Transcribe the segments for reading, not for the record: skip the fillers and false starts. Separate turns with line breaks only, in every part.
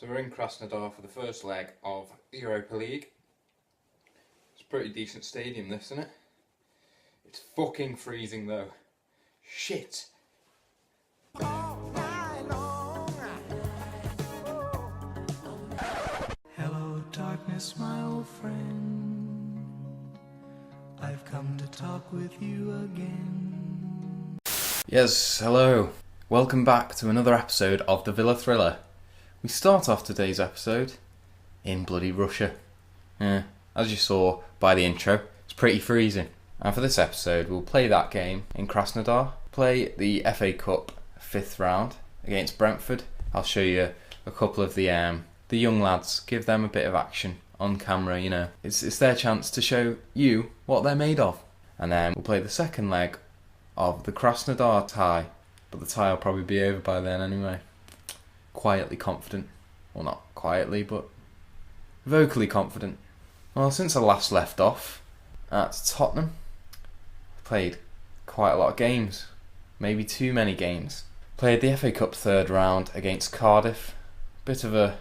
So we're in Krasnodar for the first leg of the Europa League. It's a pretty decent stadium, this, isn't it? It's fucking freezing though. Shit!
Hello darkness, my old friend. I've come to talk with you again.
Yes, hello. Welcome back to another episode of the Villa Thriller. We start off today's episode in bloody Russia. As you saw by the intro, it's pretty freezing. And for this episode, we'll play that game in Krasnodar, play the FA Cup 5th round against Brentford. I'll show you a couple of the young lads, give them a bit of action on camera, you know. It's their chance to show you what they're made of. And then we'll play the second leg of the Krasnodar tie, but the tie will probably be over by then anyway. Quietly confident. Well, not quietly, but vocally confident. Well, since I last left off at Tottenham, I played quite a lot of games. Maybe too many games. Played the FA Cup 3rd round against Cardiff. Bit of a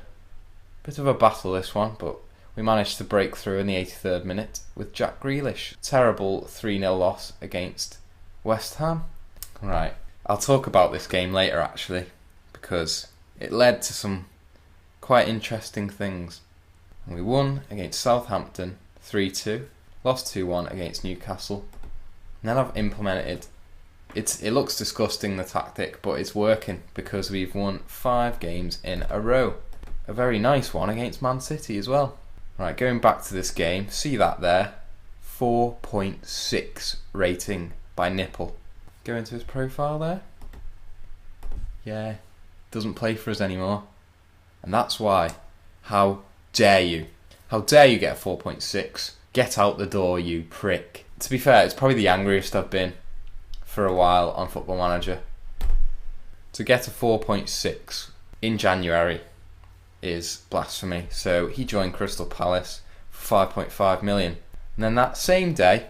battle this one, but we managed to break through in the 83rd minute with Jack Grealish. Terrible 3-0 loss against West Ham. Right, I'll talk about this game later actually, because it led to some quite interesting things. We won against Southampton 3-2, lost 2-1 against Newcastle. And then I've implemented, it looks disgusting the tactic, but it's working because we've won 5 games in a row. A very nice one against Man City as well. Right, going back to this game, see that there? 4.6 rating by Nipple. Go into his profile there. Yeah, doesn't play for us anymore. And that's why. How dare you? How dare you get a 4.6? Get out the door, you prick. To be fair, it's probably the angriest I've been for a while on Football Manager. To get a 4.6 in January is blasphemy. So he joined Crystal Palace for 5.5 million. And then that same day,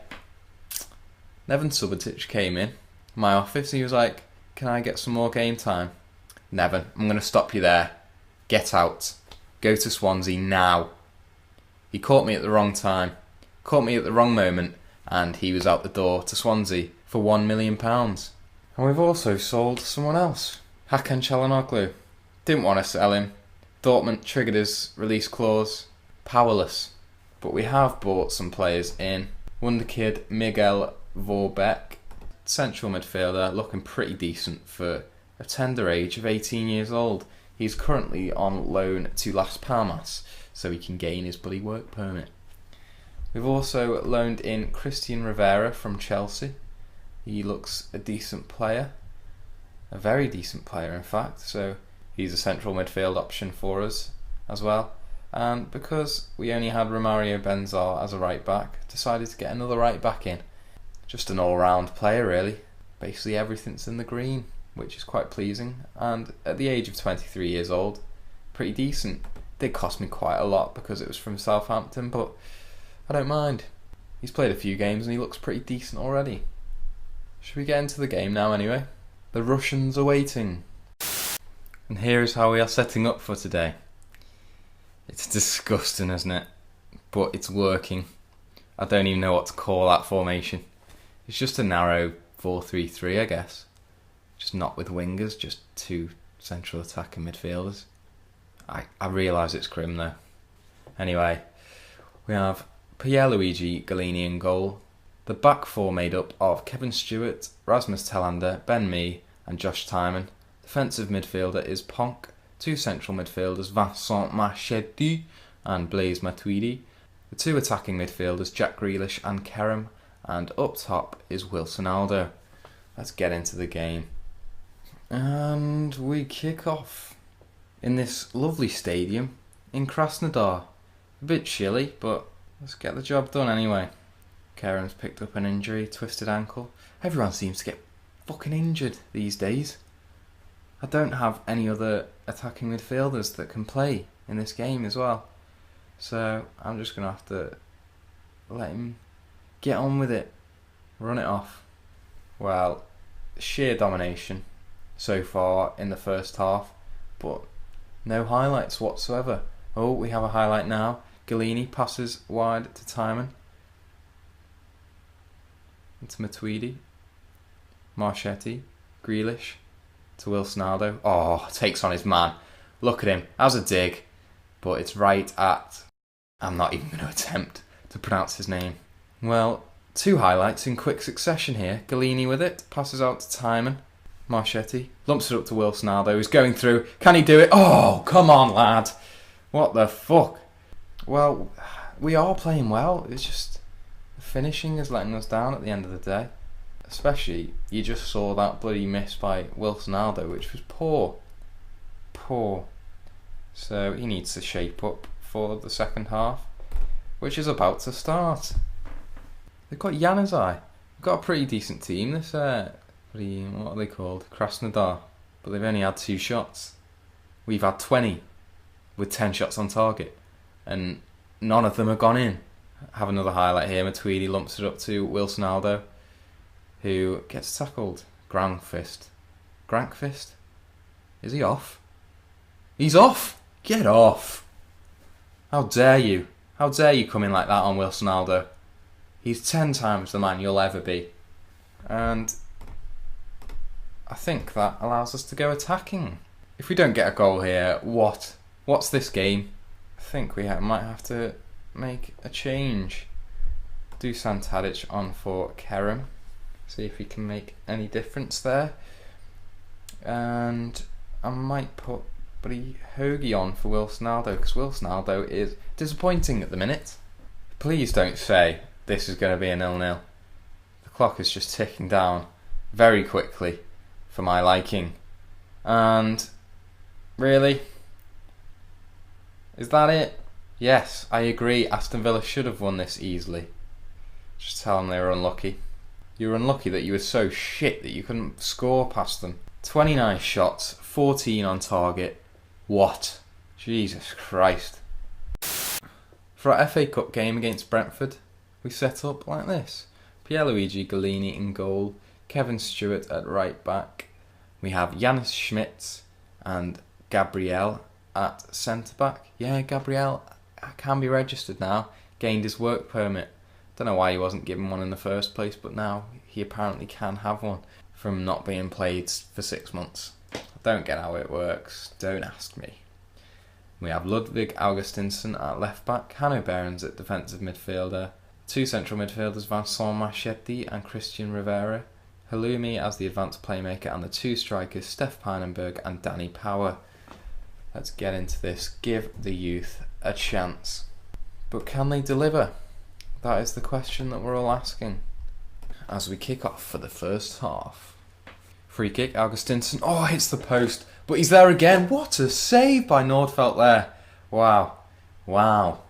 Neven Subotic came in my office and he was like, "Can I get some more game time?" Neven, I'm going to stop you there. Get out. Go to Swansea now. He caught me at the wrong time. Caught me at the wrong moment. And he was out the door to Swansea for £1 million. And we've also sold someone else. Hakan Çalhanoğlu. Didn't want to sell him. Dortmund triggered his release clause. Powerless. But we have bought some players in. Wonder kid Miguel Vorbeck. Central midfielder, looking pretty decent for a tender age of 18 years old. He's currently on loan to Las Palmas, so he can gain his bloody work permit. We've also loaned in Christian Rivera from Chelsea. He looks a decent player. A very decent player, in fact. So he's a central midfield option for us as well. And because we only had Romario Benzar as a right back, decided to get another right back in. Just an all-round player, really. Basically everything's in the green, which is quite pleasing. And at the age of 23 years old, pretty decent. Did cost me quite a lot because it was from Southampton, but I don't mind. He's played a few games and he looks pretty decent already. Should we get into the game now anyway? The Russians are waiting. And here is how we are setting up for today. It's disgusting, isn't it? But it's working. I don't even know what to call that formation. It's just a narrow 4-3-3, I guess. Just not with wingers, just 2 central attacking midfielders. I realise it's grim though. Anyway, we have Pierluigi Golini in goal. The back 4 made up of Kevin Stewart, Rasmus Telander, Ben Mee and Josh Tymon. Defensive midfielder is Ponk. 2 central midfielders, Vincent Machedi and Blaise Matuidi. The 2 attacking midfielders, Jack Grealish and Kerem. And up top is Wilson Aldo. Let's get into the game. And we kick off in this lovely stadium in Krasnodar. A bit chilly, but let's get the job done anyway. Kerem's picked up an injury, twisted ankle. Everyone seems to get fucking injured these days. I don't have any other attacking midfielders that can play in this game as well. So I'm just going to have to let him get on with it. Run it off. Well, sheer domination so far in the first half, but No highlights whatsoever. Oh, we have a highlight now. Galini passes wide to Timon. Into Matuidi. Marchetti. Grealish. To Wilson-Aldo. Oh, takes on his man. Look at him. How's a dig? But it's right at... I'm not even going to attempt to pronounce his name. Well, two highlights in quick succession here. Galini with it. Passes out to Timon. Marchetti. Lumps it up to Wilson-Aldo. He's going through. Can he do it? Oh, come on, lad. What the fuck? Well, we are playing well. It's just the finishing is letting us down at the end of the day. Especially, you just saw that bloody miss by Wilson-Aldo, which was poor. Poor. So he needs to shape up for the second half, which is about to start. They've got Januzaj. They've got a pretty decent team. This, what are they called? Krasnodar. But they've only had 2 shots. We've had 20 with 10 shots on target. And none of them have gone in. Have another highlight here. Matuidi lumps it up to Wilson-Aldo, who gets tackled. Grankvist. Is he off? He's off! Get off! How dare you? How dare you come in like that on Wilson-Aldo? He's 10 times the man you'll ever be. And I think that allows us to go attacking. If we don't get a goal here, what's this game? I think we might have to make a change. Dusan Tadic on for Kerem. See if he can make any difference there. And I might put Hoagie on for Wilson-Aldo, because Wilson-Aldo is disappointing at the minute. Please don't say this is going to be a 0-0. The clock is just ticking down very quickly for my liking. And really? Is that it? Yes, I agree. Aston Villa should have won this easily. Just tell them they were unlucky. You were unlucky that you were so shit that you couldn't score past them. 29 shots, 14 on target. What? Jesus Christ. For our FA Cup game against Brentford, we set up like this. Pierluigi Galini in goal, Kevin Stewart at right back. We have Yannis Schmitz and Gabriel at centre back. Yeah, Gabriel can be registered now. Gained his work permit. Don't know why he wasn't given one in the first place, but now he apparently can have one from not being played for 6 months. I don't get how it works. Don't ask me. We have Ludwig Augustinsson at left back, Hanno Behrens at defensive midfielder, 2 central midfielders Vincent Marchetti and Christian Rivera, Halloumi as the advanced playmaker, and the 2 strikers Steph Pijnenberg and Danny Power. Let's get into this. Give the youth a chance. But can they deliver? That is the question that we're all asking. As we kick off for the first half. Free kick, Augustinsson. Oh, hits the post. But he's there again. What a save by Nordfeldt there. Wow.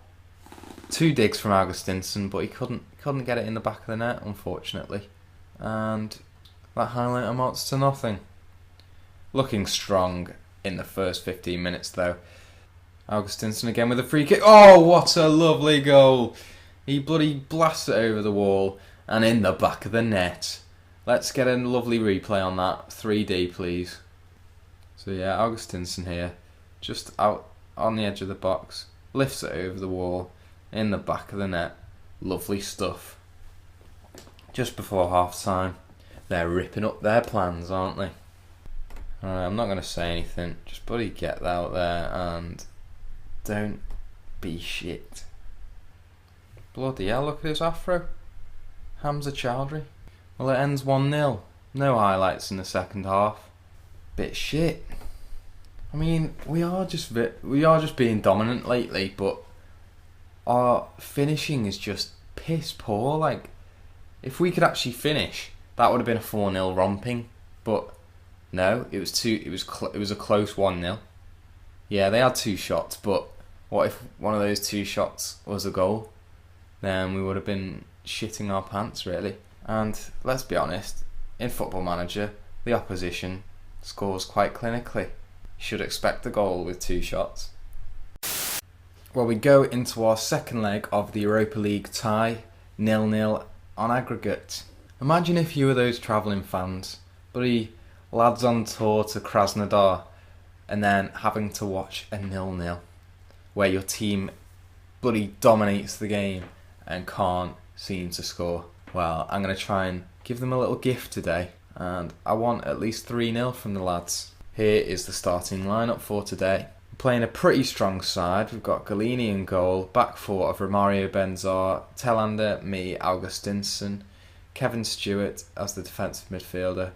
2 digs from Augustinsson, but he couldn't get it in the back of the net, unfortunately. And that highlight amounts to nothing. Looking strong in the first 15 minutes, though. Augustinsson again with a free kick. Oh, what a lovely goal. He bloody blasts it over the wall and in the back of the net. Let's get a lovely replay on that. 3D, please. So yeah, Augustinsson here, just out on the edge of the box, lifts it over the wall, in the back of the net. Lovely stuff. Just before half time, they're ripping up their plans, aren't they? Alright, I'm not going to say anything, just buddy get out there and don't be shit. Bloody hell, look at his afro. Hamza Chowdhury. Well, it ends 1-0. No highlights in the second half. Bit shit. I mean, we are just being dominant lately, but our finishing is just piss poor. Like, if we could actually finish, that would have been a 4-0 romping. But no, it was a close 1-0. Yeah, they had 2 shots, but what if one of those 2 shots was a goal? Then we would have been shitting our pants, really. And let's be honest, in Football Manager, the opposition scores quite clinically. You should expect a goal with 2 shots. Well, we go into our second leg of the Europa League tie, 0-0 on aggregate. Imagine if you were those travelling fans, buddy, lads on tour to Krasnodar, and then having to watch a 0-0 where your team bloody dominates the game and can't seem to score. Well, I'm going to try and give them a little gift today, and I want at least 3-0 from the lads. Here is the starting lineup for today. We're playing a pretty strong side. We've got Galini in goal, back four of Romario Benzar, Telander, me, Augustinsson, Kevin Stewart as the defensive midfielder,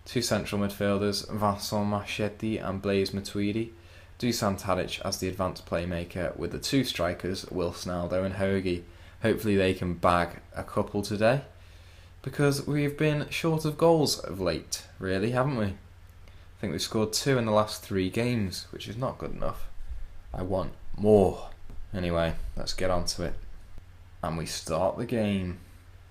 two central midfielders, Vincent Marchetti and Blaise Matuidi, Dusan Tadic as the advanced playmaker, with the two strikers, Wilson Aldo and Hoagie. Hopefully they can bag a couple today, because we've been short of goals of late, really, haven't we? I think we've scored 2 in the last 3 games, which is not good enough. I want more. Anyway, let's get on to it. And we start the game.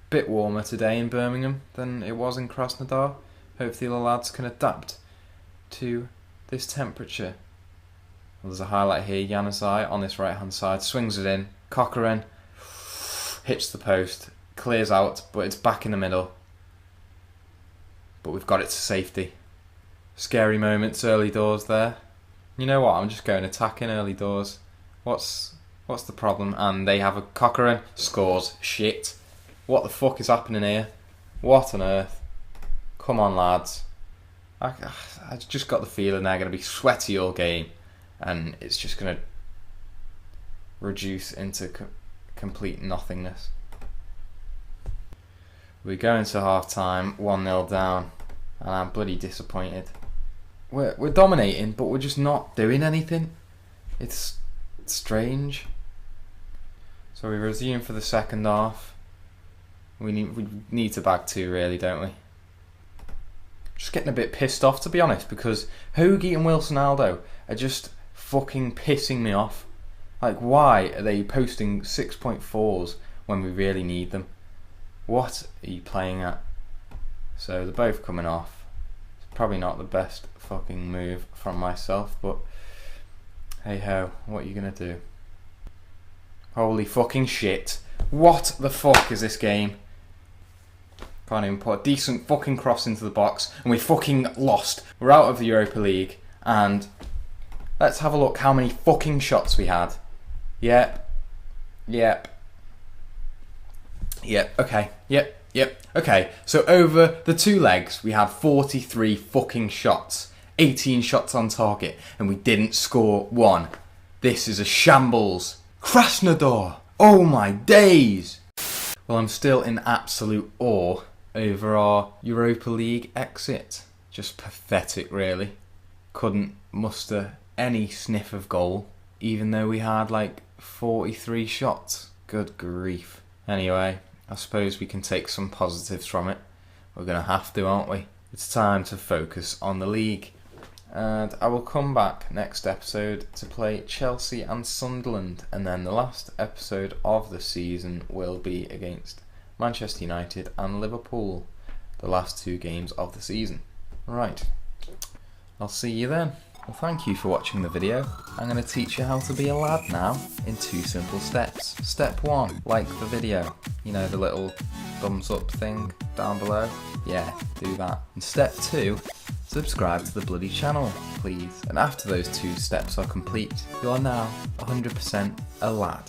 Bit warmer today in Birmingham than it was in Krasnodar. Hopefully the lads can adapt to this temperature. Well, there's a highlight here. Januzaj on this right hand side swings it in. Cochran hits the post, clears out, but it's back in the middle. But we've got it to safety. Scary moments early doors there. You know what? I'm just going attacking early doors. What's the problem? And they have a Cochran scores. Shit. What the fuck is happening here? What on earth? Come on, lads. I just got the feeling they're going to be sweaty all game, and it's just going to reduce into complete nothingness. We go into half time 1-0 down, and I'm bloody disappointed. We're dominating, but we're just not doing anything. It's strange. So we resume for the second half. We need to bag 2, really, don't we? Just getting a bit pissed off, to be honest, because Hoagie and Wilson Aldo are just fucking pissing me off. Like, why are they posting 6.4s when we really need them? What are you playing at? So they're both coming off. It's probably not the best fucking move from myself, but hey ho, what are you gonna do? Holy fucking shit. What the fuck is this game? Can't even put a decent fucking cross into the box, and we fucking lost. We're out of the Europa League, and let's have a look how many fucking shots we had. Yep, okay. So over the 2 legs, we had 43 fucking shots, 18 shots on target, and we didn't score 1. This is a shambles. Krasnodar! Oh my days! Well, I'm still in absolute awe over our Europa League exit. Just pathetic, really. Couldn't muster any sniff of goal, even though we had like 43 shots. Good grief. Anyway, I suppose we can take some positives from it. We're going to have to, aren't we? It's time to focus on the league. And I will come back next episode to play Chelsea and Sunderland, and then the last episode of the season will be against Manchester United and Liverpool, the last 2 games of the season. Right, I'll see you then. Well, thank you for watching the video. I'm going to teach you how to be a lad now in 2 simple steps. Step 1, like the video. You know, the little thumbs up thing down below? Yeah, do that. And step 2, subscribe to the bloody channel, please. And after those 2 steps are complete, you are now 100% a lad.